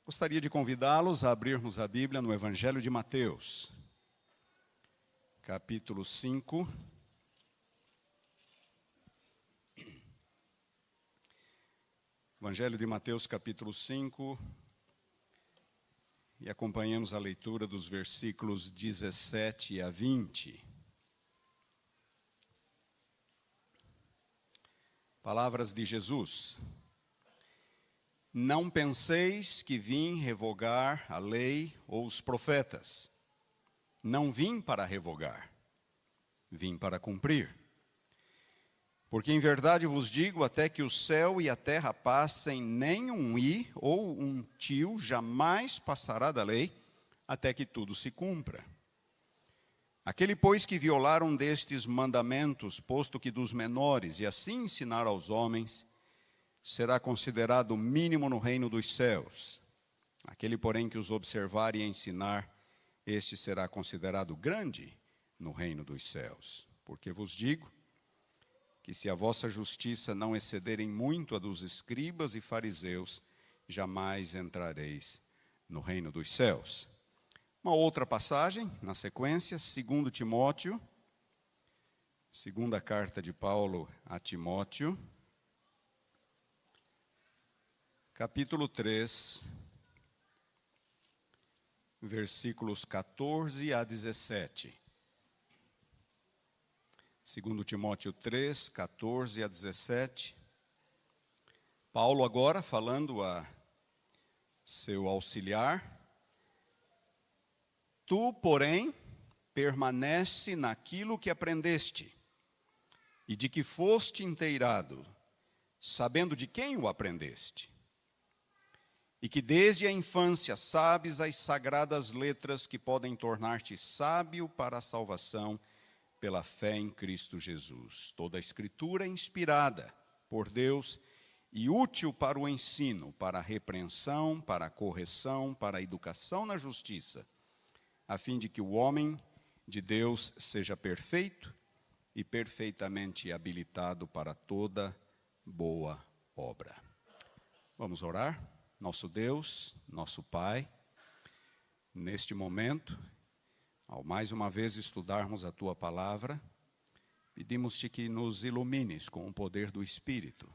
Gostaria de convidá-los a abrirmos a Bíblia no Evangelho de Mateus, capítulo 5. Evangelho de Mateus, capítulo 5, e acompanhamos a leitura dos versículos 17 a 20. Palavras de Jesus. Não penseis que vim revogar a lei ou os profetas. Não vim para revogar, vim para cumprir. Porque em verdade vos digo, até que o céu e a terra passem, nem um i ou um tio jamais passará da lei, até que tudo se cumpra. Aquele, pois, que violar um destes mandamentos, posto que dos menores, e assim ensinar aos homens, será considerado mínimo no reino dos céus. Aquele, porém, que os observar e ensinar, este será considerado grande no reino dos céus. Porque vos digo que se a vossa justiça não excederem muito a dos escribas e fariseus, jamais entrareis no reino dos céus. Uma outra passagem, na sequência, 2 Timóteo, segunda carta de Paulo a Timóteo, capítulo 3, versículos 14 a 17. 2 Timóteo 3, 14 a 17. Paulo agora falando a seu auxiliar. Tu, porém, permanece naquilo que aprendeste e de que foste inteirado, sabendo de quem o aprendeste. E que desde a infância sabes as sagradas letras que podem tornar-te sábio para a salvação pela fé em Cristo Jesus. Toda a Escritura é inspirada por Deus e útil para o ensino, para a repreensão, para a correção, para a educação na justiça, a fim de que o homem de Deus seja perfeito e perfeitamente habilitado para toda boa obra. Vamos orar? Nosso Deus, nosso Pai, neste momento, ao mais uma vez estudarmos a Tua Palavra, pedimos-te que nos ilumines com o poder do Espírito,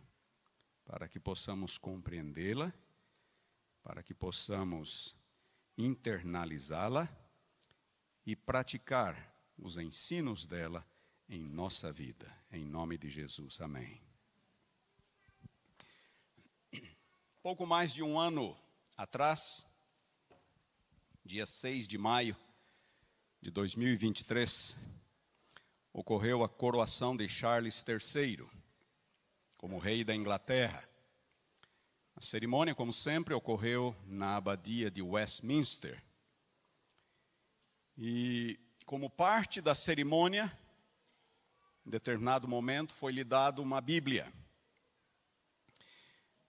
para que possamos compreendê-la, para que possamos internalizá-la e praticar os ensinos dela em nossa vida. Em nome de Jesus, amém. Pouco mais de um ano atrás, dia 6 de maio de 2023, ocorreu a coroação de Charles III como rei da Inglaterra. A cerimônia, como sempre, ocorreu na abadia de Westminster. E, como parte da cerimônia, em determinado momento, foi-lhe dado uma Bíblia.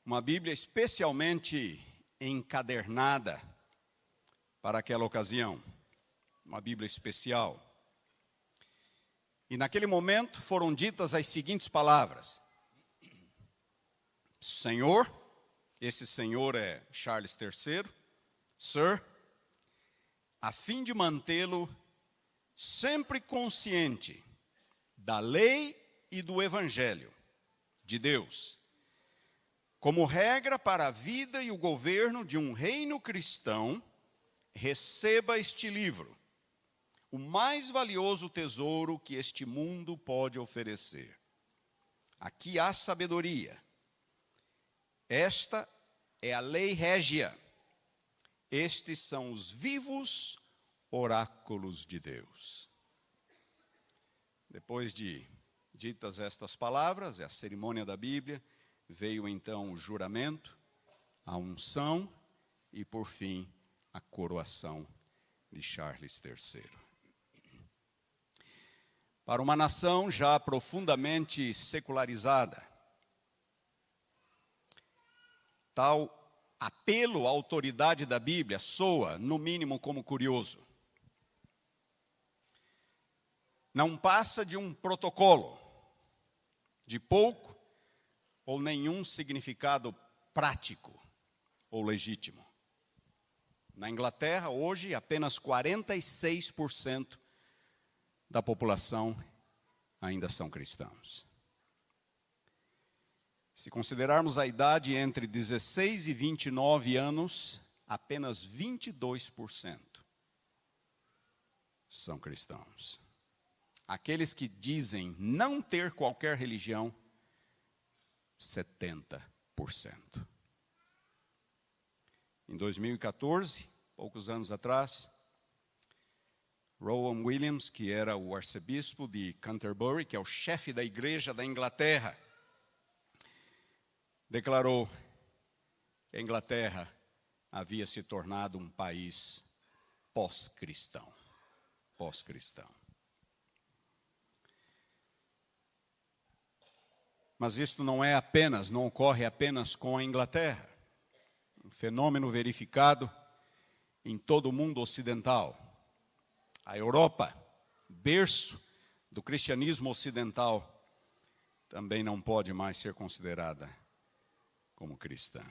Uma Bíblia especialmente encadernada para aquela ocasião. Uma Bíblia especial. E naquele momento foram ditas as seguintes palavras: Senhor, esse Senhor é Charles III, Sir, a fim de mantê-lo sempre consciente da lei e do Evangelho de Deus, como regra para a vida e o governo de um reino cristão, receba este livro, o mais valioso tesouro que este mundo pode oferecer. Aqui há sabedoria. Esta é a lei régia. Estes são os vivos oráculos de Deus. Depois de ditas estas palavras, a cerimônia da Bíblia, veio então o juramento, a unção e, por fim, a coroação de Charles III. Para uma nação já profundamente secularizada, tal apelo à autoridade da Bíblia soa, no mínimo, como curioso. Não passa de um protocolo, de pouco ou nenhum significado prático ou legítimo. Na Inglaterra, hoje, apenas 46% da população ainda são cristãos. Se considerarmos a idade entre 16 e 29 anos, apenas 22% são cristãos. Aqueles que dizem não ter qualquer religião, 70%. Em 2014, poucos anos atrás, Rowan Williams, que era o arcebispo de Canterbury, que é o chefe da igreja da Inglaterra, declarou que a Inglaterra havia se tornado um país pós-cristão. Pós-cristão. Mas isto não ocorre apenas com a Inglaterra. Um fenômeno verificado em todo o mundo ocidental. A Europa, berço do cristianismo ocidental, também não pode mais ser considerada como cristã.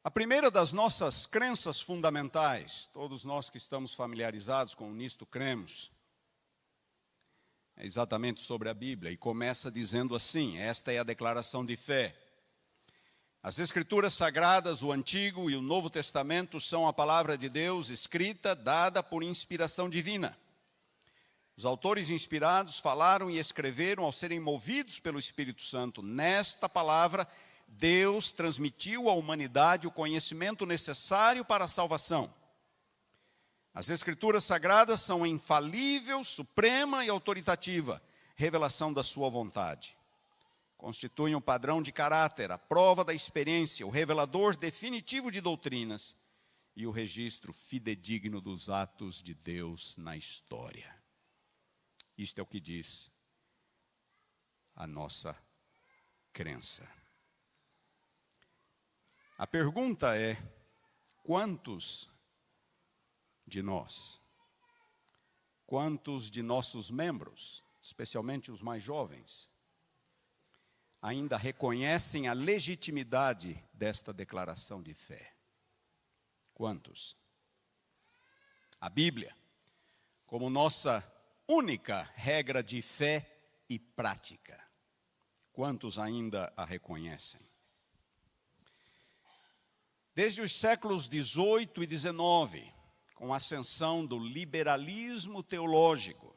A primeira das nossas crenças fundamentais, todos nós que estamos familiarizados com nisto cremos, é exatamente sobre a Bíblia, e começa dizendo assim, esta é a declaração de fé. As Escrituras Sagradas, o Antigo e o Novo Testamento, são a palavra de Deus escrita, dada por inspiração divina. Os autores inspirados falaram e escreveram ao serem movidos pelo Espírito Santo. Nesta palavra, Deus transmitiu à humanidade o conhecimento necessário para a salvação. As Escrituras Sagradas são infalível, suprema e autoritativa, revelação da sua vontade. Constituem um padrão de caráter, a prova da experiência, o revelador definitivo de doutrinas e o registro fidedigno dos atos de Deus na história. Isto é o que diz a nossa crença. A pergunta é: quantos de nós, quantos de nossos membros, especialmente os mais jovens, ainda reconhecem a legitimidade desta declaração de fé? Quantos? A Bíblia, como nossa única regra de fé e prática, quantos ainda a reconhecem? Desde os séculos XVIII e XIX, com a ascensão do liberalismo teológico,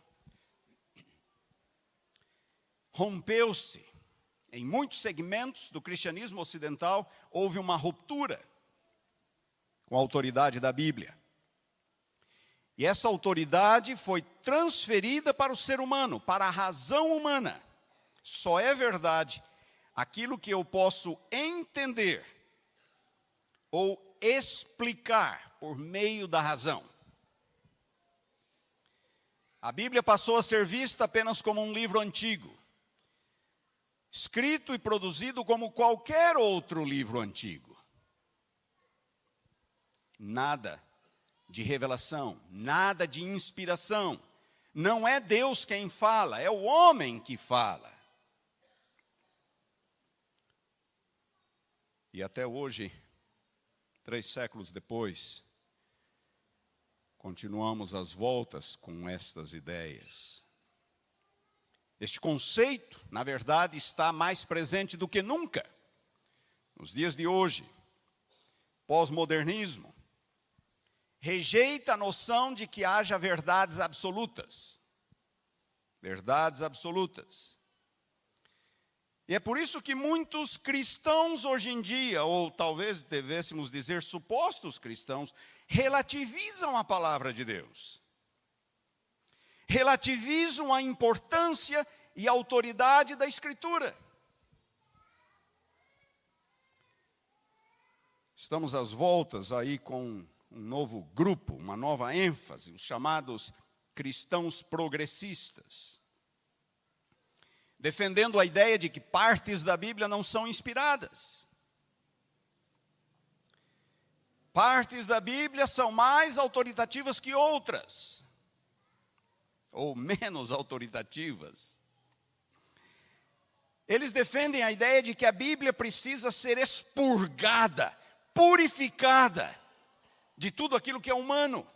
rompeu-se, em muitos segmentos do cristianismo ocidental, houve uma ruptura com a autoridade da Bíblia. E essa autoridade foi transferida para o ser humano, para a razão humana. Só é verdade aquilo que eu posso entender ou explicar por meio da razão. A Bíblia passou a ser vista apenas como um livro antigo, escrito e produzido como qualquer outro livro antigo. Nada de revelação, nada de inspiração. Não é Deus quem fala, é o homem que fala. E até hoje, 3 séculos depois, continuamos às voltas com estas ideias. Este conceito, na verdade, está mais presente do que nunca. Nos dias de hoje, pós-modernismo rejeita a noção de que haja verdades absolutas. Verdades absolutas. E é por isso que muitos cristãos hoje em dia, ou talvez devêssemos dizer supostos cristãos, relativizam a palavra de Deus. Relativizam a importância e a autoridade da Escritura. Estamos às voltas aí com um novo grupo, uma nova ênfase, os chamados cristãos progressistas, defendendo a ideia de que partes da Bíblia não são inspiradas. Partes da Bíblia são mais autoritativas que outras, ou menos autoritativas. Eles defendem a ideia de que a Bíblia precisa ser expurgada purificada de tudo aquilo que é humano,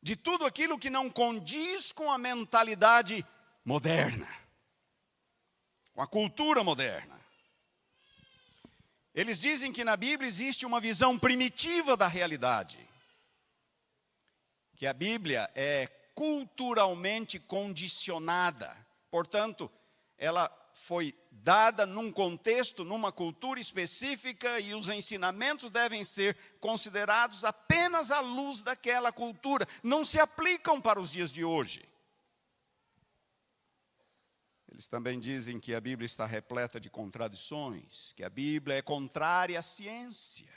de tudo aquilo que não condiz com a mentalidade moderna, com a cultura moderna. Eles dizem que na Bíblia existe uma visão primitiva da realidade, que a Bíblia é culturalmente condicionada, portanto, ela foi dada num contexto, numa cultura específica, e os ensinamentos devem ser considerados apenas à luz daquela cultura, não se aplicam para os dias de hoje. Eles também dizem que a Bíblia está repleta de contradições, que a Bíblia é contrária à ciência.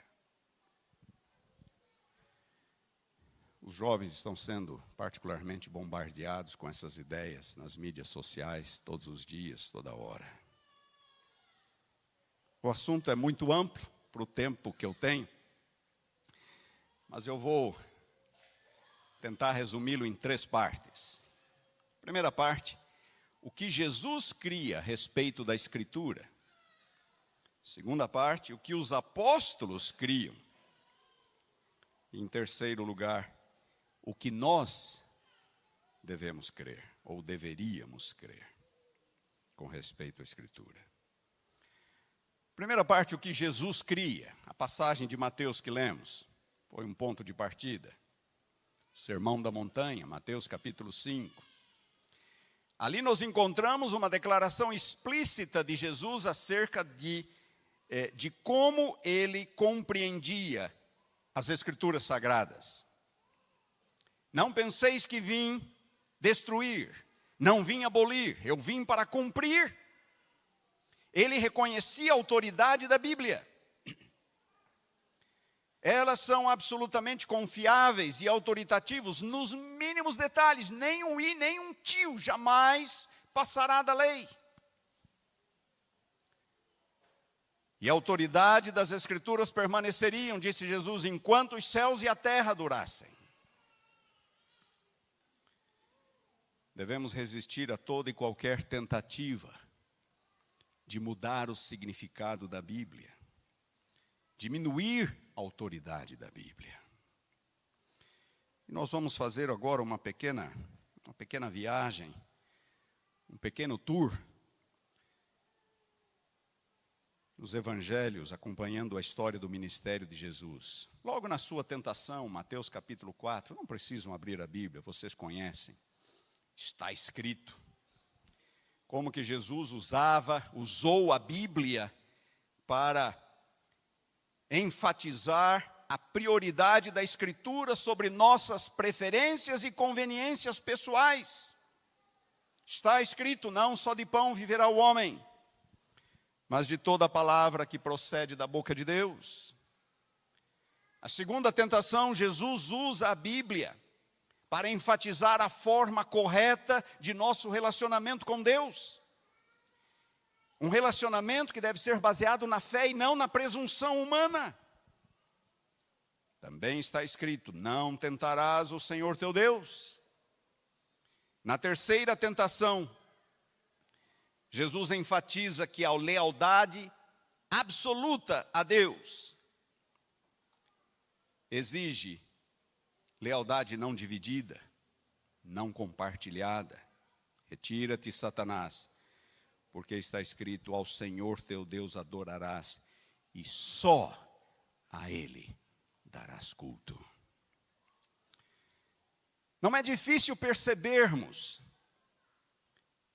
Os jovens estão sendo particularmente bombardeados com essas ideias nas mídias sociais, todos os dias, toda hora. O assunto é muito amplo para o tempo que eu tenho, mas eu vou tentar resumi-lo em 3 partes. Primeira parte, o que Jesus cria a respeito da Escritura. Segunda parte, o que os apóstolos criam. E em terceiro lugar, o que nós devemos crer, ou deveríamos crer, com respeito à Escritura. Primeira parte, o que Jesus cria. A passagem de Mateus que lemos foi um ponto de partida. O Sermão da Montanha, Mateus capítulo 5. Ali nós encontramos uma declaração explícita de Jesus acerca de como ele compreendia as Escrituras Sagradas. Não penseis que vim destruir, não vim abolir, eu vim para cumprir. Ele reconhecia a autoridade da Bíblia. Elas são absolutamente confiáveis e autoritativos nos mínimos detalhes. Nem um i, nem um tio jamais passará da lei. E a autoridade das Escrituras permaneceriam, disse Jesus, enquanto os céus e a terra durassem. Devemos resistir a toda e qualquer tentativa de mudar o significado da Bíblia, diminuir a autoridade da Bíblia. E nós vamos fazer agora uma pequena viagem, um pequeno tour nos evangelhos, acompanhando a história do ministério de Jesus. Logo na sua tentação, Mateus capítulo 4, não precisam abrir a Bíblia, vocês conhecem. Está escrito como que Jesus usou a Bíblia para enfatizar a prioridade da Escritura sobre nossas preferências e conveniências pessoais. Está escrito, não só de pão viverá o homem, mas de toda a palavra que procede da boca de Deus. A segunda tentação, Jesus usa a Bíblia para enfatizar a forma correta de nosso relacionamento com Deus. Um relacionamento que deve ser baseado na fé e não na presunção humana. Também está escrito, não tentarás o Senhor teu Deus. Na terceira tentação, Jesus enfatiza que a lealdade absoluta a Deus exige lealdade não dividida, não compartilhada. Retira-te, Satanás, porque está escrito, ao Senhor teu Deus adorarás, e só a Ele darás culto. Não é difícil percebermos,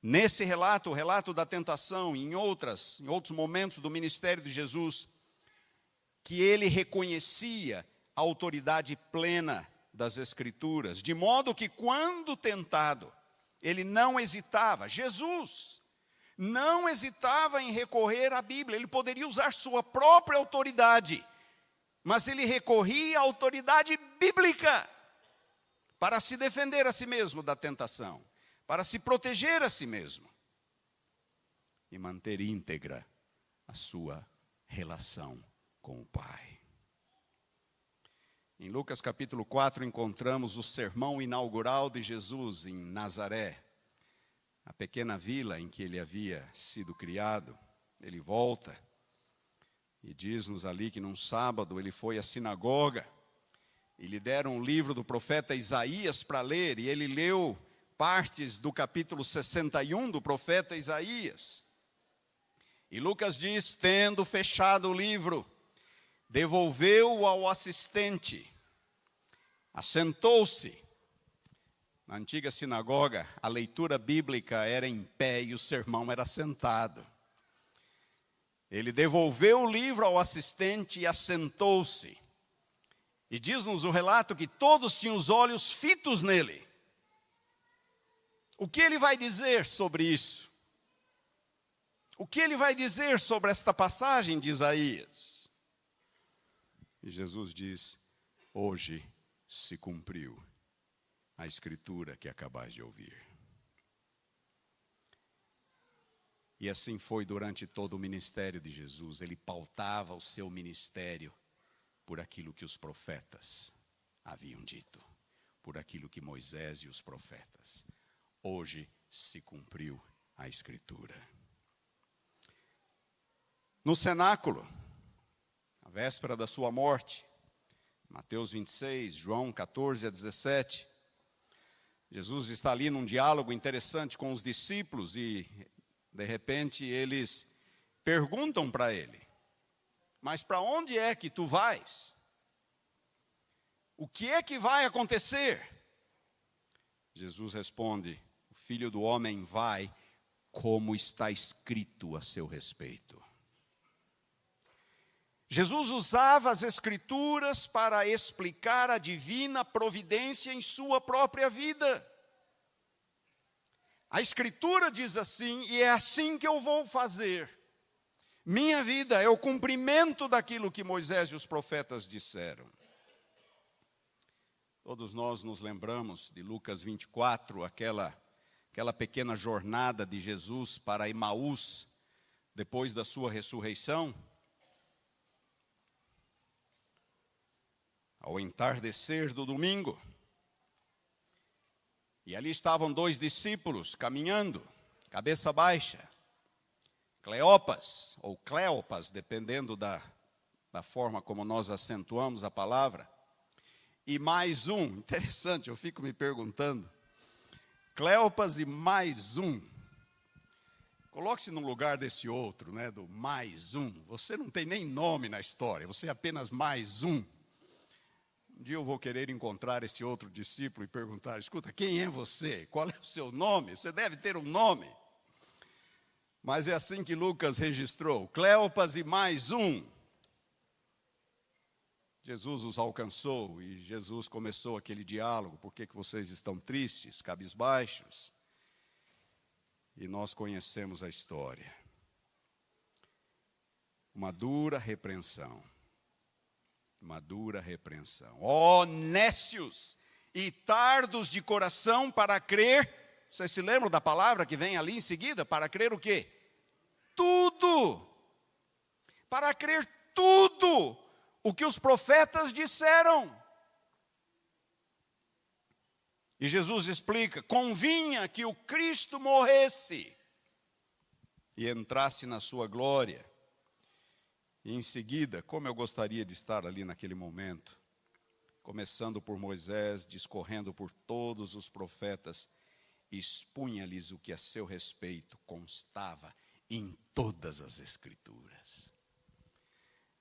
nesse relato, o relato da tentação, em outros momentos do ministério de Jesus, que ele reconhecia a autoridade plena das Escrituras, de modo que quando tentado, ele não hesitava. Jesus não hesitava em recorrer à Bíblia, ele poderia usar sua própria autoridade, mas ele recorria à autoridade bíblica para se defender a si mesmo da tentação, para se proteger a si mesmo e manter íntegra a sua relação com o Pai. Em Lucas capítulo 4 encontramos o sermão inaugural de Jesus em Nazaré, a pequena vila em que ele havia sido criado. Ele volta E diz-nos ali que num sábado ele foi à sinagoga e lhe deram um livro do profeta Isaías para ler, e ele leu partes do capítulo 61 do profeta Isaías. E Lucas diz, tendo fechado o livro, devolveu-o ao assistente, assentou-se. Na antiga sinagoga, a leitura bíblica era em pé e o sermão era sentado. Ele devolveu o livro ao assistente e assentou-se. E diz-nos o relato que todos tinham os olhos fitos nele. O que ele vai dizer sobre isso? O que ele vai dizer sobre esta passagem de Isaías? E Jesus diz, hoje se cumpriu a escritura que acabais de ouvir. E assim foi durante todo o ministério de Jesus. Ele pautava o seu ministério por aquilo que os profetas haviam dito, por aquilo que Moisés e os profetas. Hoje se cumpriu a escritura. No cenáculo, a véspera da sua morte, Mateus 26, João 14 a 17, Jesus está ali num diálogo interessante com os discípulos e, de repente, eles perguntam para ele, mas para onde é que tu vais? O que é que vai acontecer? Jesus responde, o Filho do Homem vai como está escrito a seu respeito. Jesus usava as Escrituras para explicar a divina providência em sua própria vida. A Escritura diz assim, e é assim que eu vou fazer. Minha vida é o cumprimento daquilo que Moisés e os profetas disseram. Todos nós nos lembramos de Lucas 24, aquela pequena jornada de Jesus para Emaús, depois da sua ressurreição. Ao entardecer do domingo, e ali estavam dois discípulos caminhando, cabeça baixa, Cleopas, ou Cleopas, dependendo da forma como nós acentuamos a palavra, e mais um, interessante, eu fico me perguntando, Cleopas e mais um, coloque-se no lugar desse outro, né, do mais um, você não tem nem nome na história, você é apenas mais um. Um dia eu vou querer encontrar esse outro discípulo e perguntar, escuta, quem é você? Qual é o seu nome? Você deve ter um nome. Mas é assim que Lucas registrou, Cleopas e mais um. Jesus os alcançou e Jesus começou aquele diálogo, por que vocês estão tristes, cabisbaixos? E nós conhecemos a história. Uma dura repreensão. Uma dura repreensão. Ó nécios e tardos de coração para crer. Vocês se lembram da palavra que vem ali em seguida? Para crer o quê? Tudo. Para crer tudo o que os profetas disseram. E Jesus explica, convinha que o Cristo morresse e entrasse na sua glória. E em seguida, como eu gostaria de estar ali naquele momento, começando por Moisés, discorrendo por todos os profetas, expunha-lhes o que a seu respeito constava em todas as Escrituras.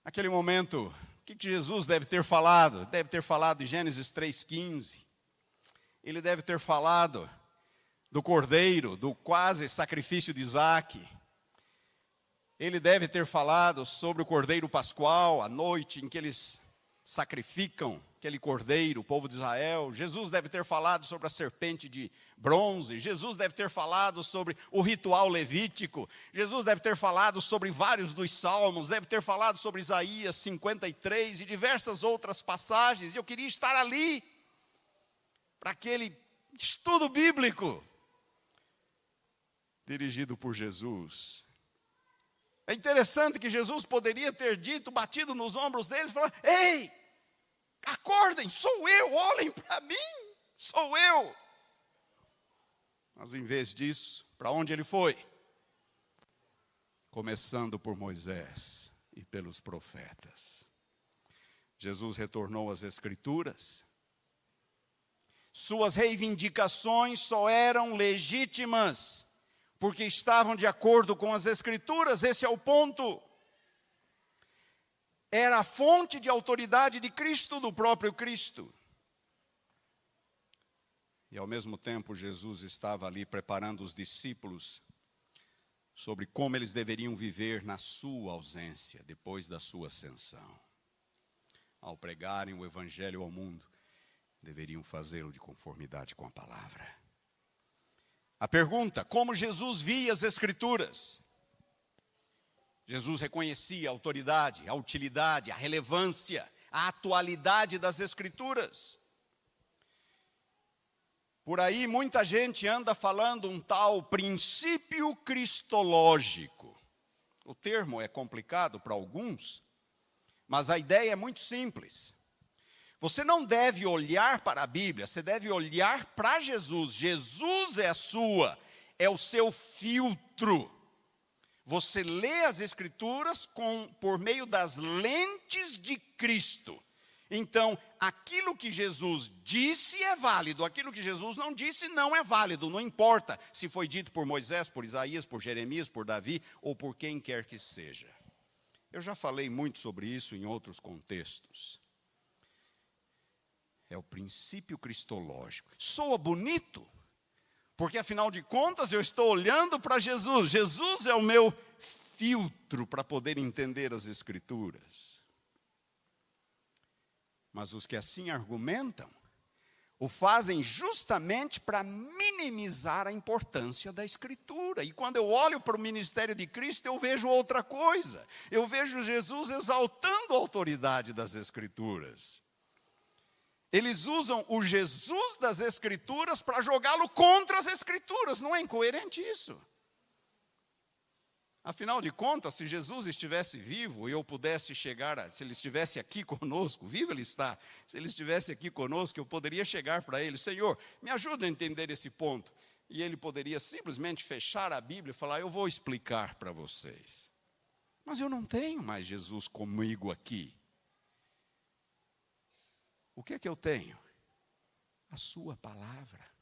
Naquele momento, o que Jesus deve ter falado? Deve ter falado de Gênesis 3,15. Ele deve ter falado do cordeiro, do quase sacrifício de Isaque. Ele deve ter falado sobre o cordeiro pascual, a noite em que eles sacrificam aquele cordeiro, o povo de Israel. Jesus deve ter falado sobre a serpente de bronze. Jesus deve ter falado sobre o ritual levítico. Jesus deve ter falado sobre vários dos salmos. Deve ter falado sobre Isaías 53 e diversas outras passagens. Eu queria estar ali para aquele estudo bíblico dirigido por Jesus. É interessante que Jesus poderia ter dito, batido nos ombros deles, falando, ei, acordem, sou eu, olhem para mim, sou eu. Mas em vez disso, para onde ele foi? Começando por Moisés, e pelos profetas. Jesus retornou às Escrituras. Suas reivindicações só eram legítimas porque estavam de acordo com as Escrituras. Esse é o ponto. Era a fonte de autoridade de Cristo, do próprio Cristo. E ao mesmo tempo Jesus estava ali preparando os discípulos sobre como eles deveriam viver na sua ausência, depois da sua ascensão. Ao pregarem o Evangelho ao mundo, deveriam fazê-lo de conformidade com a palavra. A pergunta: como Jesus via as Escrituras? Jesus reconhecia a autoridade, a utilidade, a relevância, a atualidade das Escrituras. Por aí muita gente anda falando um tal princípio cristológico. O termo é complicado para alguns, mas a ideia é muito simples. Você não deve olhar para a Bíblia, você deve olhar para Jesus. Jesus é o seu filtro. Você lê as Escrituras por meio das lentes de Cristo. Então, aquilo que Jesus disse é válido, aquilo que Jesus não disse não é válido, não importa se foi dito por Moisés, por Isaías, por Jeremias, por Davi ou por quem quer que seja. Eu já falei muito sobre isso em outros contextos. É o princípio cristológico. Soa bonito, porque afinal de contas eu estou olhando para Jesus. Jesus é o meu filtro para poder entender as Escrituras. Mas os que assim argumentam, o fazem justamente para minimizar a importância da Escritura. E quando eu olho para o ministério de Cristo, eu vejo outra coisa. Eu vejo Jesus exaltando a autoridade das Escrituras. Eles usam o Jesus das Escrituras para jogá-lo contra as Escrituras. Não é incoerente isso? Afinal de contas, se Jesus estivesse vivo e eu pudesse chegar, se ele estivesse aqui conosco, vivo ele está, se ele estivesse aqui conosco, eu poderia chegar para ele: Senhor, me ajuda a entender esse ponto. E ele poderia simplesmente fechar a Bíblia e falar: eu vou explicar para vocês. Mas eu não tenho mais Jesus comigo aqui. O que é que eu tenho? A sua palavra.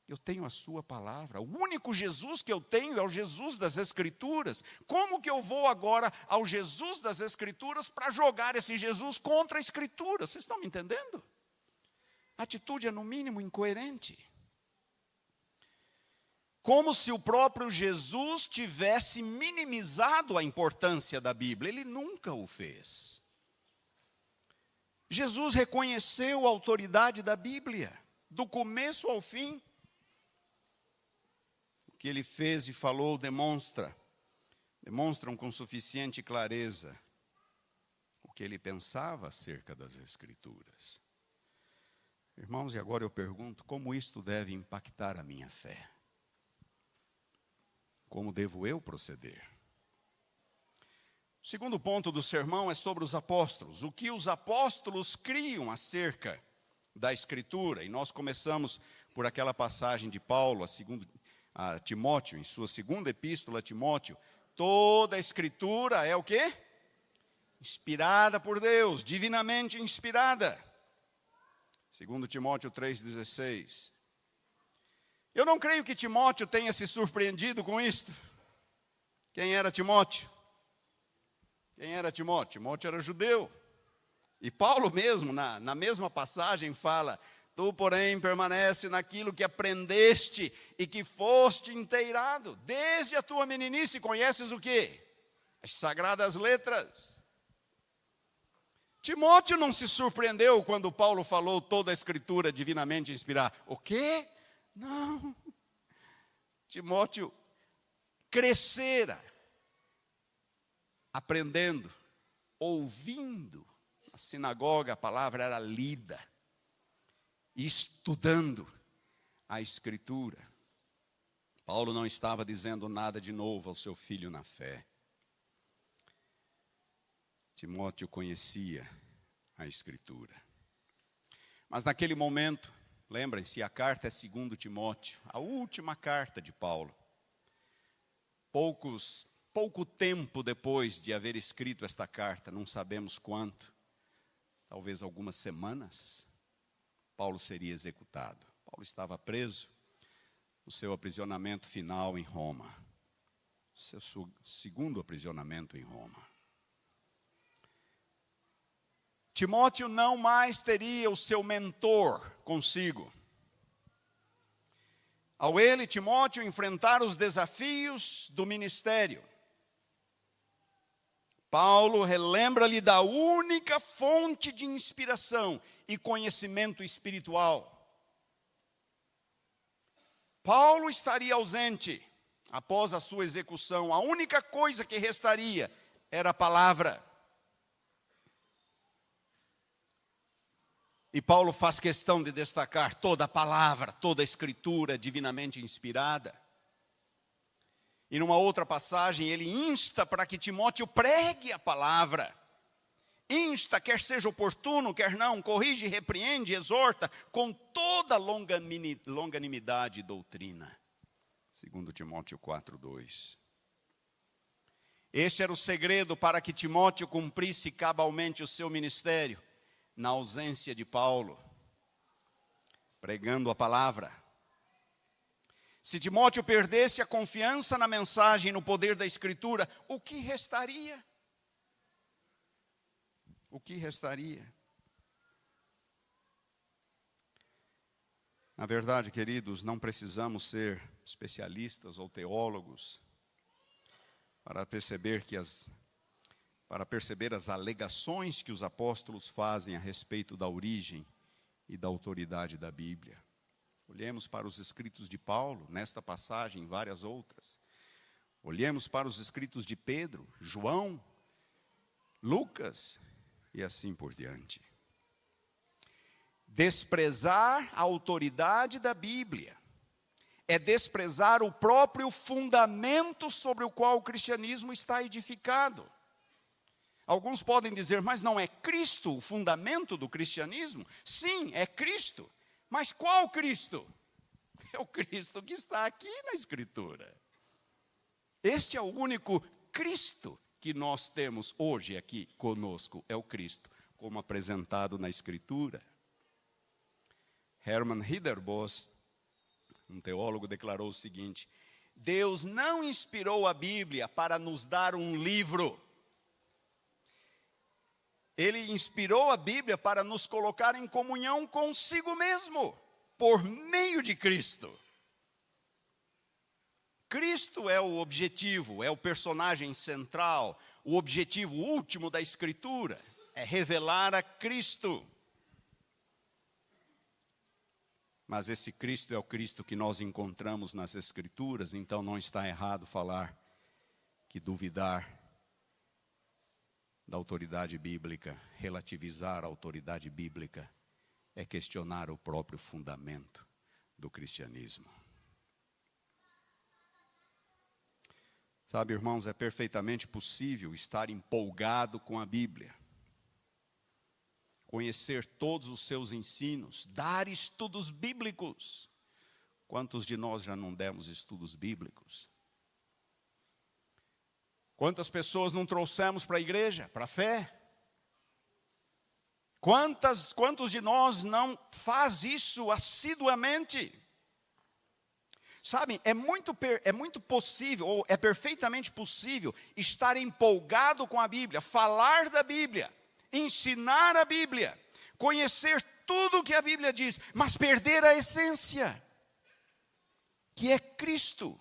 Eu tenho a sua palavra. O único Jesus que eu tenho é o Jesus das Escrituras. Como que eu vou agora ao Jesus das Escrituras para jogar esse Jesus contra a Escritura? Vocês estão me entendendo? A atitude é no mínimo incoerente. Como se o próprio Jesus tivesse minimizado a importância da Bíblia. Ele nunca o fez. Jesus reconheceu a autoridade da Bíblia, do começo ao fim. O que ele fez e falou demonstram com suficiente clareza o que ele pensava acerca das Escrituras. Irmãos, e agora eu pergunto: como isto deve impactar a minha fé? Como devo eu proceder? O segundo ponto do sermão é sobre os apóstolos. O que os apóstolos criam acerca da Escritura. E nós começamos por aquela passagem de Paulo, a Timóteo, em sua segunda epístola a Timóteo. Toda a Escritura é o quê? Inspirada por Deus, divinamente inspirada. 2 Timóteo 3,16. Eu não creio que Timóteo tenha se surpreendido com isto. Quem era Timóteo? Quem era Timóteo? Timóteo era judeu. E Paulo mesmo, na mesma passagem, fala: tu, porém, permanece naquilo que aprendeste e que foste inteirado. Desde a tua meninice conheces o quê? As sagradas letras. Timóteo não se surpreendeu quando Paulo falou toda a Escritura divinamente inspirada. O quê? Não. Timóteo crescera aprendendo, ouvindo. Na sinagoga a palavra era lida. Estudando a Escritura. Paulo não estava dizendo nada de novo ao seu filho na fé. Timóteo conhecia a Escritura. Mas naquele momento, lembrem-se, a carta é 2 Timóteo, a última carta de Paulo. Poucos pouco tempo depois de haver escrito esta carta, não sabemos quanto, talvez algumas semanas, Paulo seria executado. Paulo estava preso no seu aprisionamento final em Roma, seu segundo aprisionamento em Roma. Timóteo não mais teria o seu mentor consigo. Ao ele, Timóteo, enfrentar os desafios do ministério, Paulo relembra-lhe da única fonte de inspiração e conhecimento espiritual. Paulo estaria ausente após a sua execução. A única coisa que restaria era a palavra. E Paulo faz questão de destacar toda a palavra, toda a escritura divinamente inspirada. E numa outra passagem ele insta para que Timóteo pregue a palavra. Insta, quer seja oportuno, quer não, corrige, repreende, exorta, com toda longanimidade e doutrina. 2 Timóteo 4:2. Este era o segredo para que Timóteo cumprisse cabalmente o seu ministério, na ausência de Paulo, pregando a palavra. Se Timóteo perdesse a confiança na mensagem e no poder da Escritura, o que restaria? O que restaria? Na verdade, queridos, não precisamos ser especialistas ou teólogos para perceber as alegações que os apóstolos fazem a respeito da origem e da autoridade da Bíblia. Olhemos para os escritos de Paulo, nesta passagem e várias outras. Olhemos para os escritos de Pedro, João, Lucas e assim por diante. Desprezar a autoridade da Bíblia é desprezar o próprio fundamento sobre o qual o cristianismo está edificado. Alguns podem dizer, mas não é Cristo o fundamento do cristianismo? Sim, é Cristo. Mas qual Cristo? É o Cristo que está aqui na Escritura. Este é o único Cristo que nós temos hoje aqui conosco. É o Cristo, como apresentado na Escritura. Hermann Ridderbos, um teólogo, declarou o seguinte: Deus não inspirou a Bíblia para nos dar um livro. Ele inspirou a Bíblia para nos colocar em comunhão consigo mesmo, por meio de Cristo. Cristo é o objetivo, é o personagem central, o objetivo último da Escritura, é revelar a Cristo. Mas esse Cristo é o Cristo que nós encontramos nas Escrituras, então não está errado falar que duvidar da autoridade bíblica, relativizar a autoridade bíblica, é questionar o próprio fundamento do cristianismo. Sabe, irmãos, é perfeitamente possível estar empolgado com a Bíblia, conhecer todos os seus ensinos, dar estudos bíblicos. Quantos de nós já não demos estudos bíblicos? Quantas pessoas não trouxemos para a igreja, para a fé? Quantos de nós não faz isso assiduamente? Sabem, é muito possível, ou é perfeitamente possível, estar empolgado com a Bíblia, falar da Bíblia, ensinar a Bíblia, conhecer tudo o que a Bíblia diz, mas perder a essência, que é Cristo.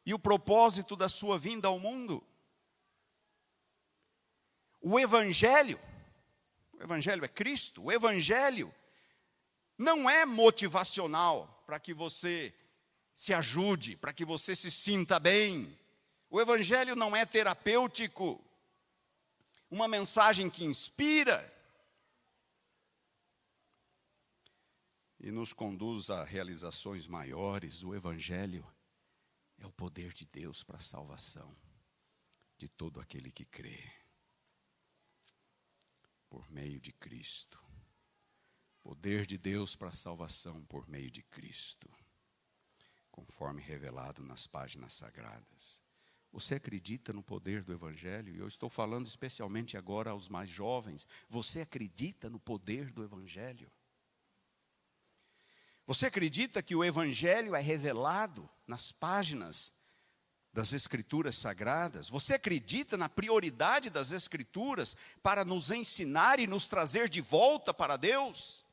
E o propósito da sua vinda ao mundo. O Evangelho é Cristo. O Evangelho não é motivacional para que você se ajude, para que você se sinta bem. O Evangelho não é terapêutico. Uma mensagem que inspira e nos conduz a realizações maiores. O Evangelho é o poder de Deus para a salvação de todo aquele que crê, por meio de Cristo. Poder de Deus para a salvação por meio de Cristo, conforme revelado nas páginas sagradas. Você acredita no poder do Evangelho? E eu estou falando especialmente agora aos mais jovens. Você acredita no poder do Evangelho? Você acredita que o Evangelho é revelado nas páginas das Escrituras Sagradas? Você acredita na prioridade das Escrituras para nos ensinar e nos trazer de volta para Deus?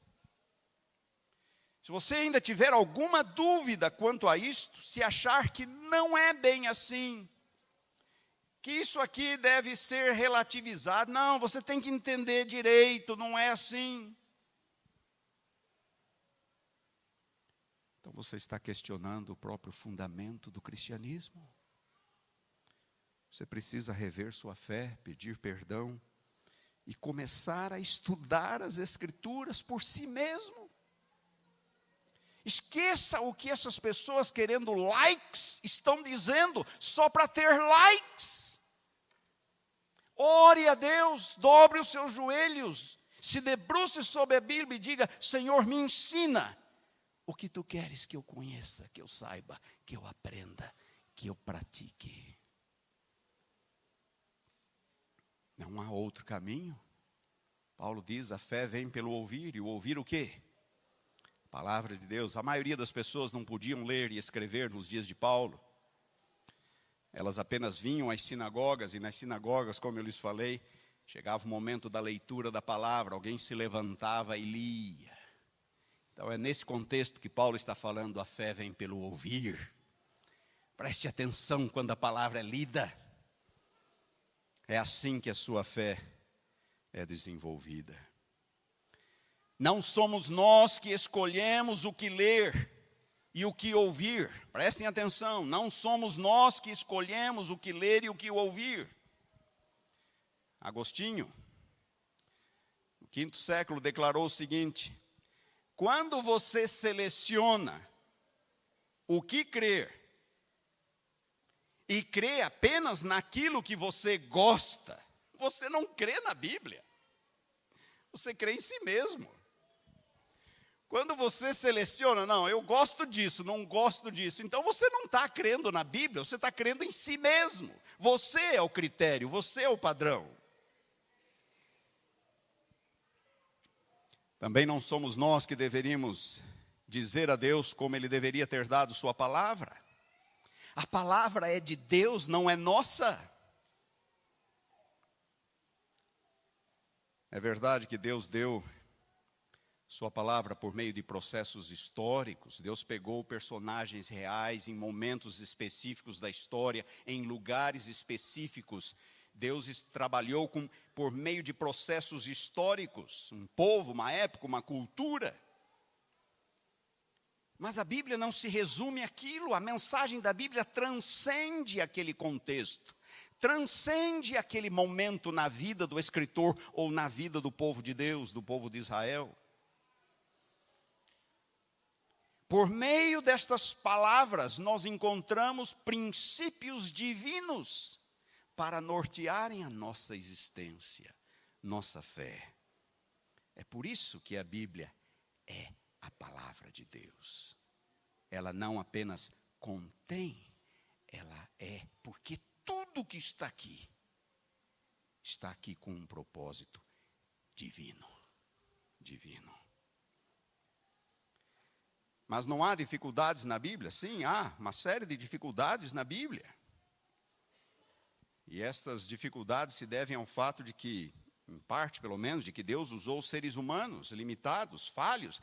Se você ainda tiver alguma dúvida quanto a isto, se achar que não é bem assim, que isso aqui deve ser relativizado, não, você tem que entender direito, não é assim. Então você está questionando o próprio fundamento do cristianismo. Você precisa rever sua fé, pedir perdão e começar a estudar as Escrituras por si mesmo. Esqueça o que essas pessoas querendo likes estão dizendo só para ter likes. Ore a Deus, dobre os seus joelhos, se debruce sobre a Bíblia e diga: Senhor, me ensina o que tu queres que eu conheça, que eu saiba, que eu aprenda, que eu pratique. Não há outro caminho. Paulo diz: a fé vem pelo ouvir, e o ouvir o quê? Palavra de Deus. A maioria das pessoas não podiam ler e escrever nos dias de Paulo. Elas apenas vinham às sinagogas, e nas sinagogas, como eu lhes falei, chegava o momento da leitura da palavra, alguém se levantava e lia. Então é nesse contexto que Paulo está falando: a fé vem pelo ouvir. Preste atenção quando a palavra é lida. É assim que a sua fé é desenvolvida. Não somos nós que escolhemos o que ler e o que ouvir. Prestem atenção, não somos nós que escolhemos o que ler e o que ouvir. Agostinho, no quinto século, declarou o seguinte: quando você seleciona o que crer e crê apenas naquilo que você gosta, você não crê na Bíblia, você crê em si mesmo. Quando você seleciona, não, eu gosto disso, não gosto disso, então você não está crendo na Bíblia, você está crendo em si mesmo. Você é o critério, você é o padrão. Também não somos nós que deveríamos dizer a Deus como Ele deveria ter dado sua palavra. A palavra é de Deus, não é nossa. É verdade que Deus deu sua palavra por meio de processos históricos. Deus pegou personagens reais em momentos específicos da história, em lugares específicos. Deus trabalhou por meio de processos históricos, um povo, uma época, uma cultura. Mas a Bíblia não se resume àquilo, a mensagem da Bíblia transcende aquele contexto, transcende aquele momento na vida do escritor ou na vida do povo de Deus, do povo de Israel. Por meio destas palavras, nós encontramos princípios divinos para nortearem a nossa existência, nossa fé. É por isso que a Bíblia é a palavra de Deus. Ela não apenas contém, ela é, porque tudo que está aqui com um propósito divino. Divino. Mas não há dificuldades na Bíblia? Sim, há uma série de dificuldades na Bíblia. E estas dificuldades se devem ao fato de que, em parte pelo menos, de que Deus usou seres humanos limitados, falhos,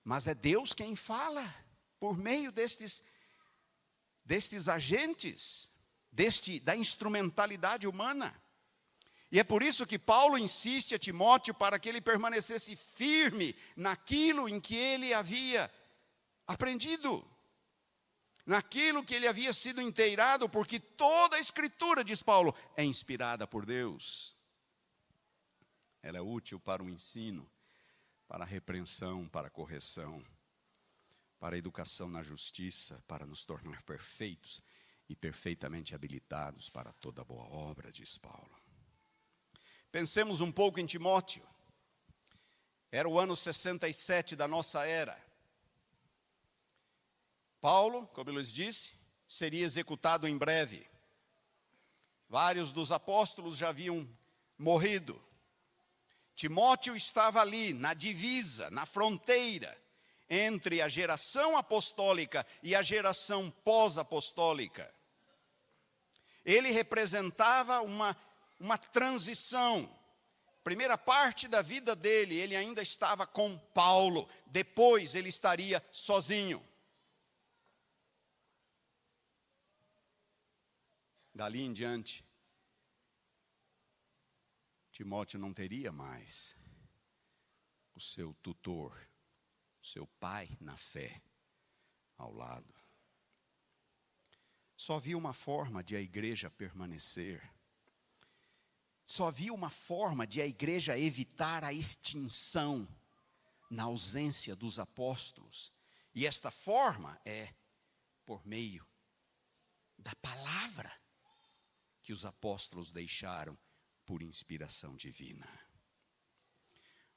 mas é Deus quem fala por meio destes agentes, da instrumentalidade humana. E é por isso que Paulo insiste a Timóteo para que ele permanecesse firme naquilo em que ele havia aprendido, naquilo que ele havia sido inteirado, porque toda a Escritura, diz Paulo, é inspirada por Deus. Ela é útil para o ensino, para a repreensão, para a correção, para a educação na justiça, para nos tornar perfeitos e perfeitamente habilitados para toda boa obra, diz Paulo. Pensemos um pouco em Timóteo. Era o ano 67 da nossa era. Paulo, como eu lhes disse, seria executado em breve. Vários dos apóstolos já haviam morrido. Timóteo estava ali, na divisa, na fronteira, entre a geração apostólica e a geração pós-apostólica. Ele representava uma transição. Primeira parte da vida dele, ele ainda estava com Paulo. Depois ele estaria sozinho. Dali em diante, Timóteo não teria mais o seu tutor, o seu pai na fé ao lado. Só havia uma forma de a igreja permanecer. Só havia uma forma de a igreja evitar a extinção na ausência dos apóstolos. E esta forma é por meio da palavra que os apóstolos deixaram por inspiração divina.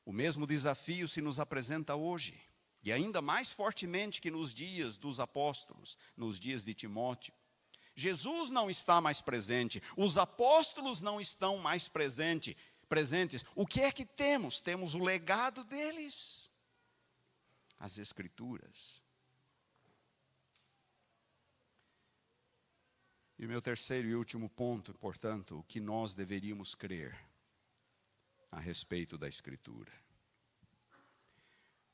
O mesmo desafio se nos apresenta hoje, e ainda mais fortemente que nos dias dos apóstolos, nos dias de Timóteo. Jesus não está mais presente, os apóstolos não estão mais presentes. O que é que temos? Temos o legado deles, as Escrituras. E o meu terceiro e último ponto, portanto, o que nós deveríamos crer a respeito da Escritura.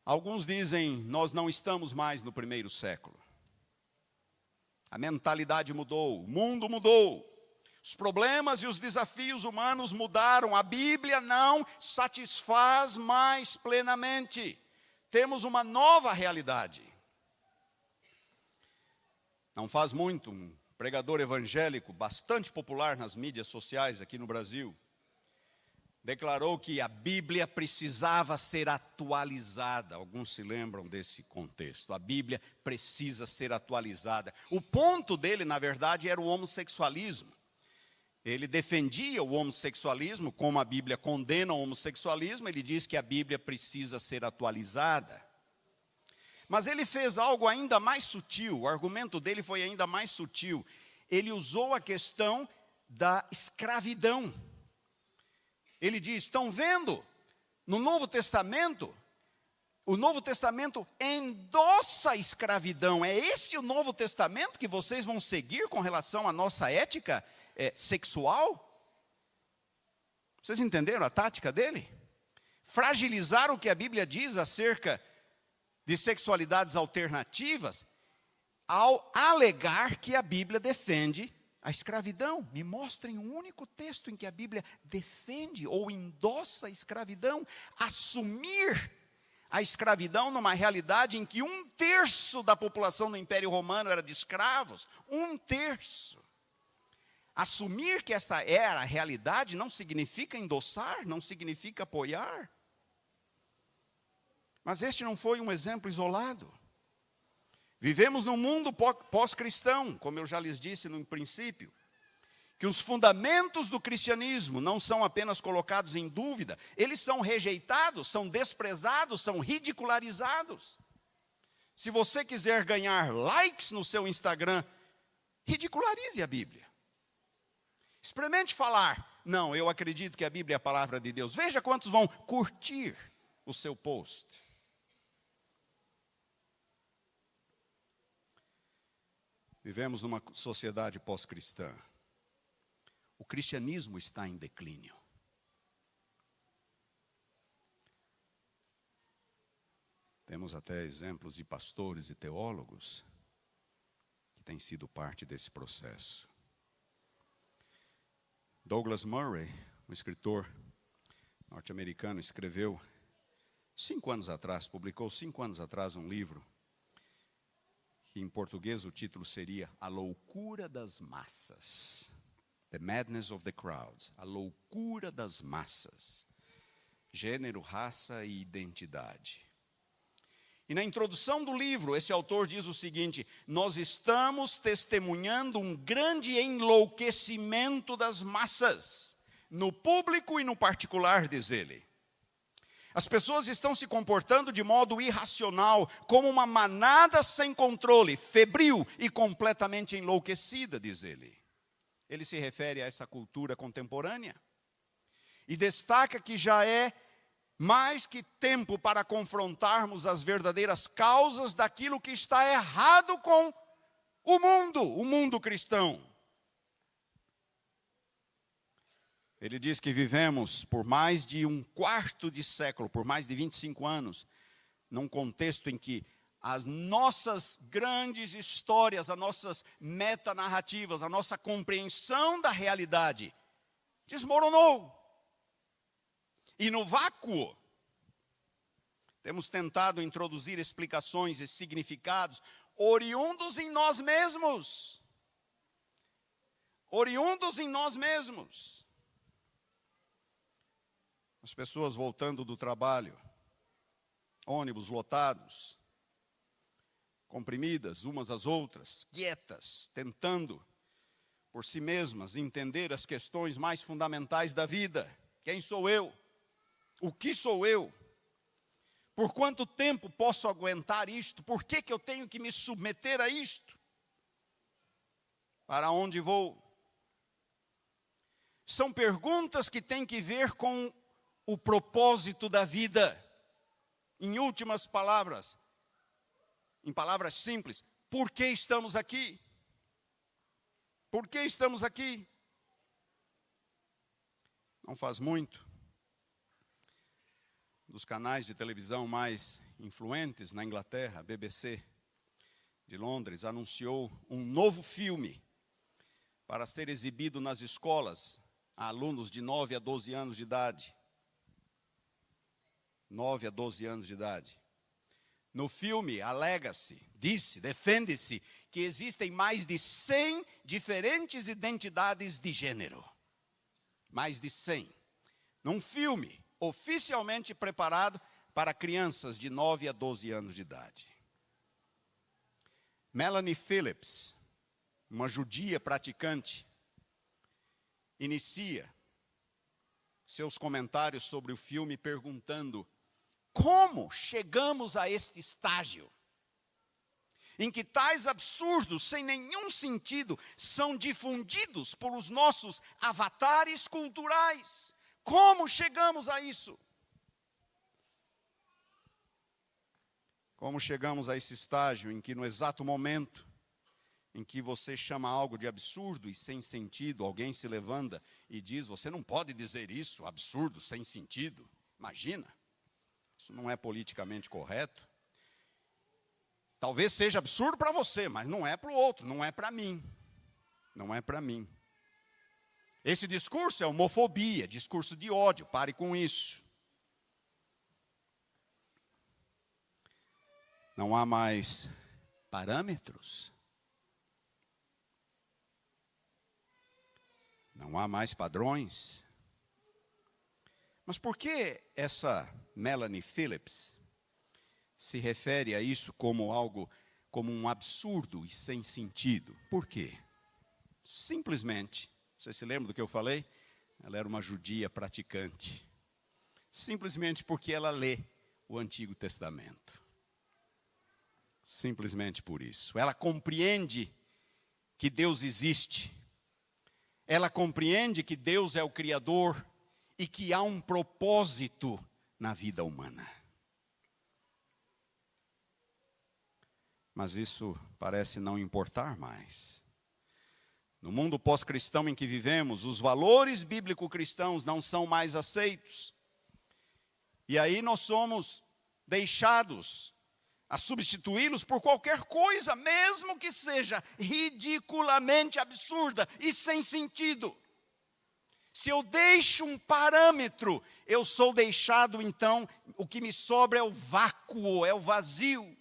Alguns dizem, nós não estamos mais no primeiro século. A mentalidade mudou, o mundo mudou. Os problemas e os desafios humanos mudaram. A Bíblia não satisfaz mais plenamente. Temos uma nova realidade. Não faz muito, um pregador evangélico bastante popular nas mídias sociais aqui no Brasil, declarou que a Bíblia precisava ser atualizada. Alguns se lembram desse contexto. A Bíblia precisa ser atualizada. O ponto dele, na verdade, era o homossexualismo. Ele defendia o homossexualismo, como a Bíblia condena o homossexualismo, ele diz que a Bíblia precisa ser atualizada. Mas ele fez algo ainda mais sutil, o argumento dele foi ainda mais sutil. Ele usou a questão da escravidão. Ele diz, estão vendo, no Novo Testamento, o Novo Testamento endossa a escravidão. É esse o Novo Testamento que vocês vão seguir com relação à nossa ética sexual? Vocês entenderam a tática dele? Fragilizar o que a Bíblia diz acerca de sexualidades alternativas, ao alegar que a Bíblia defende a escravidão. Me mostrem um único texto em que a Bíblia defende ou endossa a escravidão. Assumir a escravidão numa realidade em que 1/3 da população do Império Romano era de escravos. 1/3. Assumir que esta era a realidade não significa endossar, não significa apoiar. Mas este não foi um exemplo isolado. Vivemos num mundo pós-cristão, como eu já lhes disse no princípio, que os fundamentos do cristianismo não são apenas colocados em dúvida, eles são rejeitados, são desprezados, são ridicularizados. Se você quiser ganhar likes no seu Instagram, ridicularize a Bíblia. Experimente falar, não, eu acredito que a Bíblia é a palavra de Deus. Veja quantos vão curtir o seu post. Vivemos numa sociedade pós-cristã. O cristianismo está em declínio. Temos até exemplos de pastores e teólogos que têm sido parte desse processo. Douglas Murray, um escritor norte-americano, escreveu 5 anos atrás, publicou 5 anos atrás um livro, que em português o título seria A Loucura das Massas. The Madness of the Crowds. A loucura das massas. Gênero, raça e identidade. E na introdução do livro, esse autor diz o seguinte: nós estamos testemunhando um grande enlouquecimento das massas, no público e no particular, diz ele. As pessoas estão se comportando de modo irracional, como uma manada sem controle, febril e completamente enlouquecida, diz ele. ele se refere a essa cultura contemporânea. E destaca que já é mais que tempo para confrontarmos as verdadeiras causas daquilo que está errado com o mundo cristão. Ele diz que vivemos por mais de um quarto de século, por mais de 25 anos, num contexto em que as nossas grandes histórias, as nossas metanarrativas, a nossa compreensão da realidade desmoronou. E no vácuo, temos tentado introduzir explicações e significados oriundos em nós mesmos. Oriundos em nós mesmos. As pessoas voltando do trabalho, ônibus lotados, comprimidas umas às outras, quietas, tentando por si mesmas entender as questões mais fundamentais da vida. Quem sou eu? O que sou eu? Por quanto tempo posso aguentar isto? Por que eu tenho que me submeter a isto? Para onde vou? São perguntas que têm que ver com o propósito da vida. Em últimas palavras, em palavras simples, por que estamos aqui? Por que estamos aqui? Não faz muito, dos canais de televisão mais influentes na Inglaterra, a BBC de Londres, anunciou um novo filme para ser exibido nas escolas a alunos de 9 a 12 anos de idade. 9 a 12 anos de idade. No filme, alega-se, defende-se, que existem mais de 100 diferentes identidades de gênero. Mais de 100. Num filme oficialmente preparado para crianças de 9 a 12 anos de idade. Melanie Phillips, uma judia praticante, inicia seus comentários sobre o filme perguntando: como chegamos a este estágio em que tais absurdos sem nenhum sentido são difundidos pelos nossos avatares culturais? Como chegamos a isso? Como chegamos a esse estágio em que no exato momento em que você chama algo de absurdo e sem sentido, alguém se levanta e diz: você não pode dizer isso, absurdo, sem sentido. Imagina. Isso não é politicamente correto. Talvez seja absurdo para você, mas não é para o outro, não é para mim. Não é para mim. Esse discurso é homofobia, discurso de ódio, pare com isso. Não há mais parâmetros. Não há mais padrões. Mas por que essa Melanie Phillips se refere a isso como algo, como um absurdo e sem sentido? Por quê? Simplesmente, você se lembra do que eu falei? Ela era uma judia praticante. Simplesmente porque ela lê o Antigo Testamento. Simplesmente por isso. Ela compreende que Deus existe. Ela compreende que Deus é o Criador e que há um propósito na vida humana. Mas isso parece não importar mais. No mundo pós-cristão em que vivemos, os valores bíblico-cristãos não são mais aceitos. E aí nós somos deixados a substituí-los por qualquer coisa, mesmo que seja ridiculamente absurda e sem sentido. Se eu deixo um parâmetro, eu sou deixado, então, o que me sobra é o vácuo, é o vazio.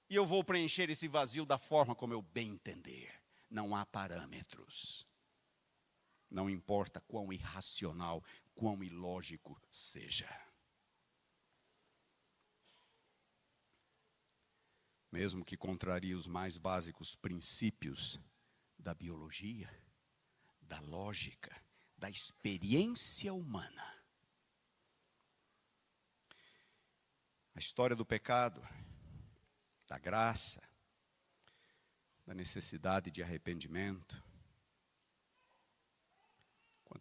E eu vou preencher esse vazio da forma como eu bem entender. Não há parâmetros. Não importa quão irracional, quão ilógico seja. Mesmo que contrarie os mais básicos princípios da biologia, da lógica, da experiência humana. A história do pecado, da graça, da necessidade de arrependimento,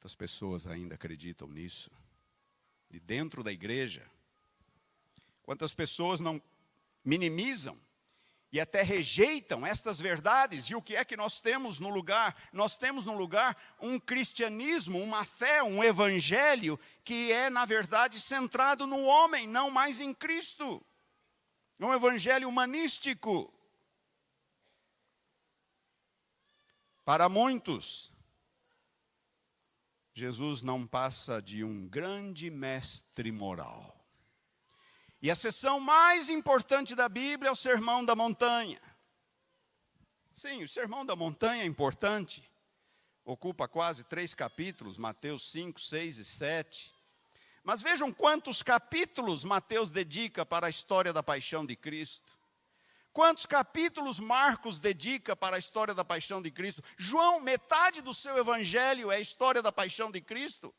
Quantas pessoas ainda acreditam nisso? De dentro da igreja. Quantas pessoas não minimizam e até rejeitam estas verdades? E o que é que nós temos no lugar? Nós temos no lugar um cristianismo, uma fé, um evangelho que é, na verdade, centrado no homem, não mais em Cristo. Um evangelho humanístico. Para muitos, Jesus não passa de um grande mestre moral. E a seção mais importante da Bíblia é o Sermão da Montanha. Sim, o Sermão da Montanha é importante. Ocupa quase 3 capítulos, Mateus 5, 6 e 7. Mas vejam quantos capítulos Mateus dedica para a história da paixão de Cristo. Quantos capítulos Marcos dedica para a história da paixão de Cristo? João, metade do seu evangelho é a história da paixão de Cristo.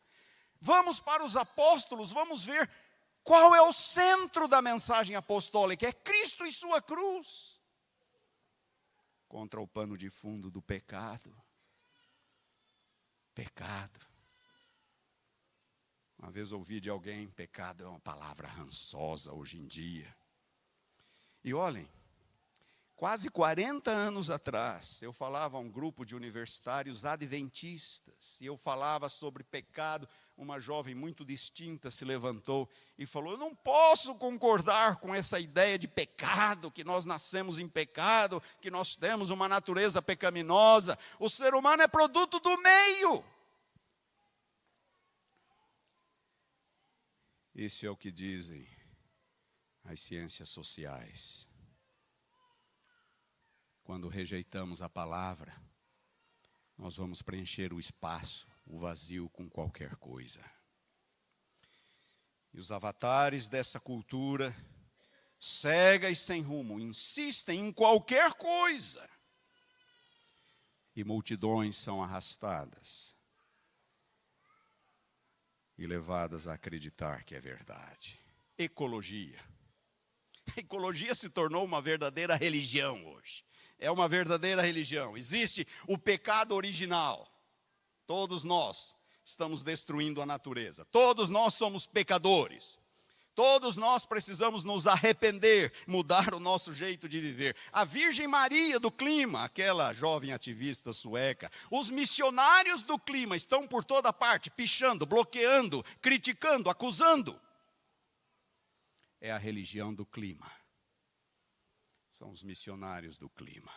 Vamos para os apóstolos, vamos ver qual é o centro da mensagem apostólica. É Cristo e sua cruz. Contra o pano de fundo do pecado. Pecado. Uma vez ouvi de alguém, pecado é uma palavra rançosa hoje em dia. E olhem, quase 40 anos atrás, eu falava a um grupo de universitários adventistas, e eu falava sobre pecado. Uma jovem muito distinta se levantou e falou: eu não posso concordar com essa ideia de pecado, que nós nascemos em pecado, que nós temos uma natureza pecaminosa. O ser humano é produto do meio. Isso é o que dizem as ciências sociais. Quando rejeitamos a palavra, nós vamos preencher o espaço, o vazio, com qualquer coisa. E os avatares dessa cultura, cega e sem rumo, insistem em qualquer coisa. E multidões são arrastadas e levadas a acreditar que é verdade. Ecologia. Ecologia se tornou uma verdadeira religião hoje. É uma verdadeira religião. Existe o pecado original. Todos nós estamos destruindo a natureza. Todos nós somos pecadores. Todos nós precisamos nos arrepender, mudar o nosso jeito de viver. A Virgem Maria do clima, aquela jovem ativista sueca, os missionários do clima estão por toda parte, pichando, bloqueando, criticando, acusando. É a religião do clima. São os missionários do clima.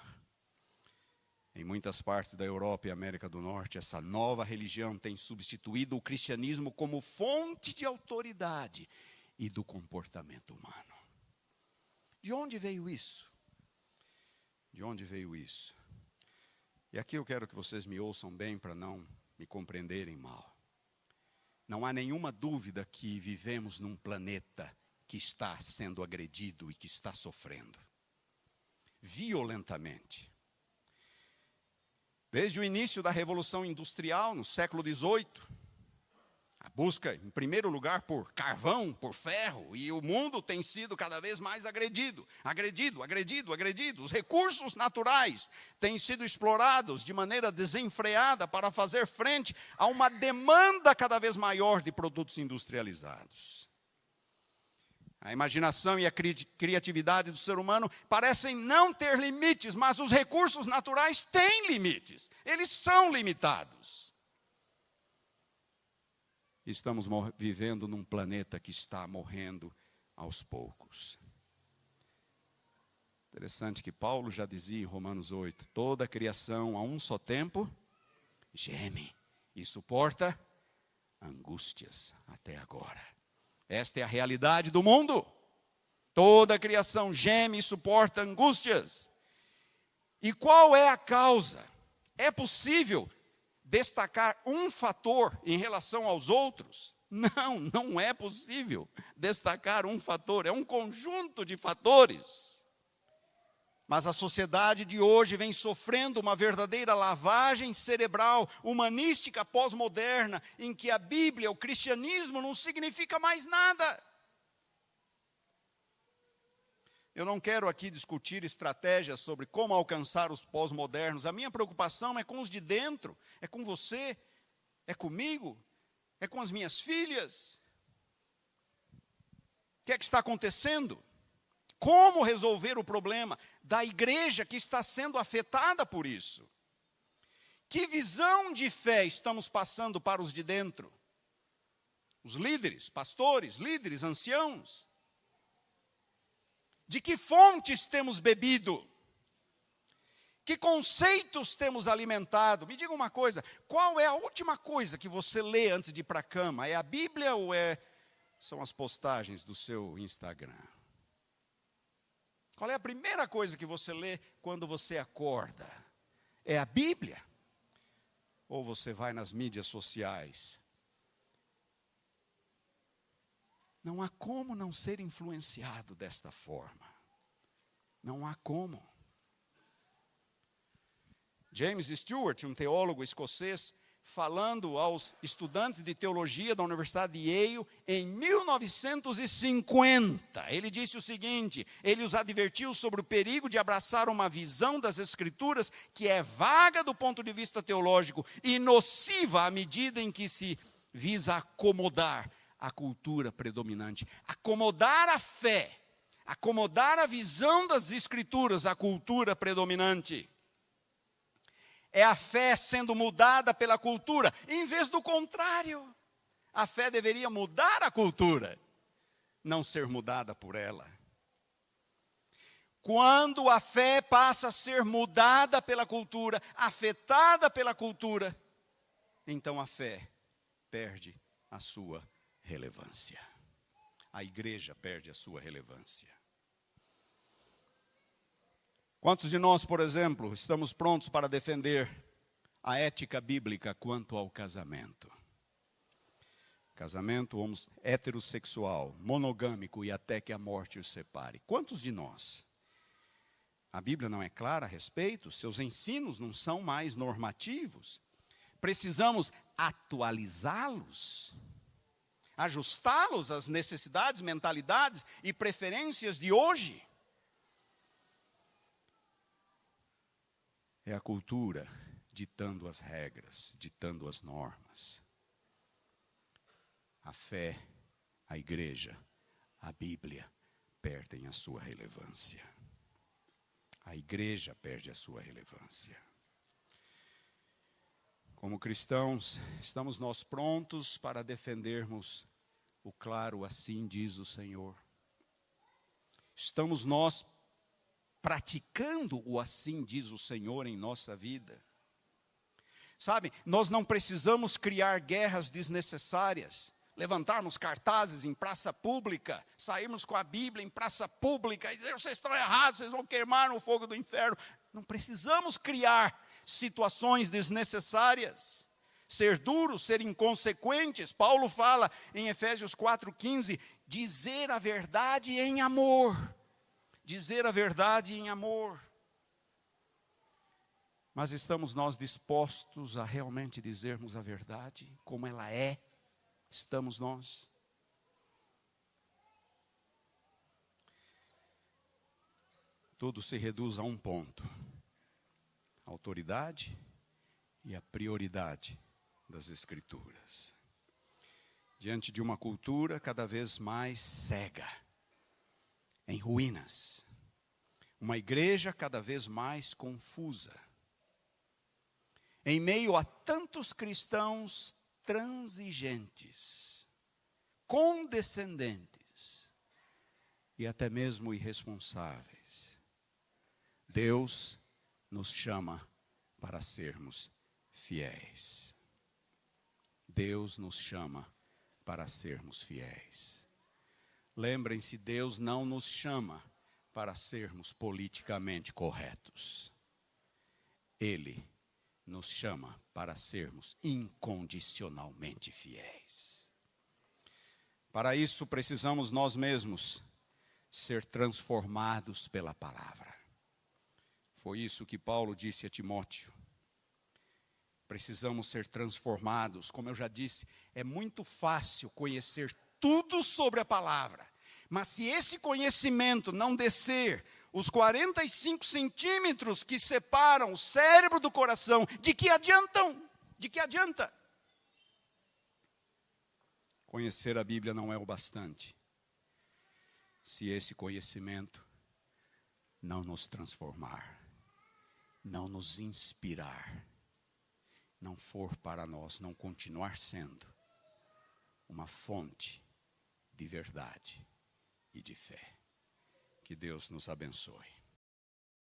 Em muitas partes da Europa e América do Norte, essa nova religião tem substituído o cristianismo como fonte de autoridade e do comportamento humano. De onde veio isso? De onde veio isso? E aqui eu quero que vocês me ouçam bem para não me compreenderem mal. Não há nenhuma dúvida que vivemos num planeta que está sendo agredido e que está sofrendo violentamente. Desde o início da Revolução Industrial, no século XVIII, a busca, em primeiro lugar, por carvão, por ferro, e o mundo tem sido cada vez mais agredido. Os recursos naturais têm sido explorados de maneira desenfreada para fazer frente a uma demanda cada vez maior de produtos industrializados. A imaginação e a criatividade do ser humano parecem não ter limites, mas os recursos naturais têm limites. Eles são limitados. Estamos vivendo num planeta que está morrendo aos poucos. Interessante que Paulo já dizia em Romanos 8, toda a criação a um só tempo geme e suporta angústias até agora. Esta é a realidade do mundo. Toda a criação geme e suporta angústias. E qual é a causa? É possível destacar um fator em relação aos outros? Não, não é possível destacar um fator. É um conjunto de fatores. Mas a sociedade de hoje vem sofrendo uma verdadeira lavagem cerebral, humanística, pós-moderna, em que a Bíblia, o cristianismo, não significa mais nada. Eu não quero aqui discutir estratégias sobre como alcançar os pós-modernos. A minha preocupação é com os de dentro, é com você. É comigo? É com as minhas filhas? O que é que está acontecendo? Como resolver o problema da igreja que está sendo afetada por isso? Que visão de fé estamos passando para os de dentro? Os líderes, pastores, líderes, anciãos. De que fontes temos bebido? Que conceitos temos alimentado? Me diga uma coisa, qual é a última coisa que você lê antes de ir para a cama? É a Bíblia ou são as postagens do seu Instagram? Qual é a primeira coisa que você lê quando você acorda? É a Bíblia? Ou você vai nas mídias sociais? Não há como não ser influenciado desta forma. Não há como. James Stewart, um teólogo escocês, falando aos estudantes de teologia da Universidade de Yale, em 1950, ele disse o seguinte, ele os advertiu sobre o perigo de abraçar uma visão das Escrituras que é vaga do ponto de vista teológico e nociva à medida em que se visa acomodar a cultura predominante, acomodar a fé, acomodar a visão das Escrituras à cultura predominante. É a fé sendo mudada pela cultura, em vez do contrário. A fé deveria mudar a cultura, não ser mudada por ela. Quando a fé passa a ser mudada pela cultura, afetada pela cultura, então a fé perde a sua relevância. A igreja perde a sua relevância. Quantos de nós, por exemplo, estamos prontos para defender a ética bíblica quanto ao casamento? Casamento heterossexual, monogâmico e até que a morte os separe. Quantos de nós? A Bíblia não é clara a respeito, seus ensinos não são mais normativos. Precisamos atualizá-los, ajustá-los às necessidades, mentalidades e preferências de hoje. É a cultura ditando as regras, ditando as normas. A fé, a igreja, a Bíblia perdem a sua relevância. A igreja perde a sua relevância. Como cristãos, estamos nós prontos para defendermos o claro, assim diz o Senhor. Estamos nós praticando o assim diz o Senhor em nossa vida. Sabe, nós não precisamos criar guerras desnecessárias, levantarmos cartazes em praça pública, sairmos com a Bíblia em praça pública e dizer, vocês estão errados, vocês vão queimar no fogo do inferno. Não precisamos criar situações desnecessárias, ser duros, ser inconsequentes. Paulo fala em Efésios 4,15, dizer a verdade em amor. Dizer a verdade em amor. Mas estamos nós dispostos a realmente dizermos a verdade, como ela é? Estamos nós? Tudo se reduz a um ponto: a autoridade e a prioridade das Escrituras. Diante de uma cultura cada vez mais cega, em ruínas, uma igreja cada vez mais confusa, em meio a tantos cristãos transigentes, condescendentes e até mesmo irresponsáveis, Deus nos chama para sermos fiéis. Deus nos chama para sermos fiéis. Lembrem-se, Deus não nos chama para sermos politicamente corretos. Ele nos chama para sermos incondicionalmente fiéis. Para isso, precisamos nós mesmos ser transformados pela palavra. Foi isso que Paulo disse a Timóteo. Precisamos ser transformados. Como eu já disse, é muito fácil conhecer tudo sobre a palavra. Mas se esse conhecimento não descer os 45 centímetros que separam o cérebro do coração, de que adiantam? De que adianta? Conhecer a Bíblia não é o bastante, se esse conhecimento não nos transformar, não nos inspirar, não for para nós, não continuar sendo uma fonte de verdade e de fé. Que Deus nos abençoe.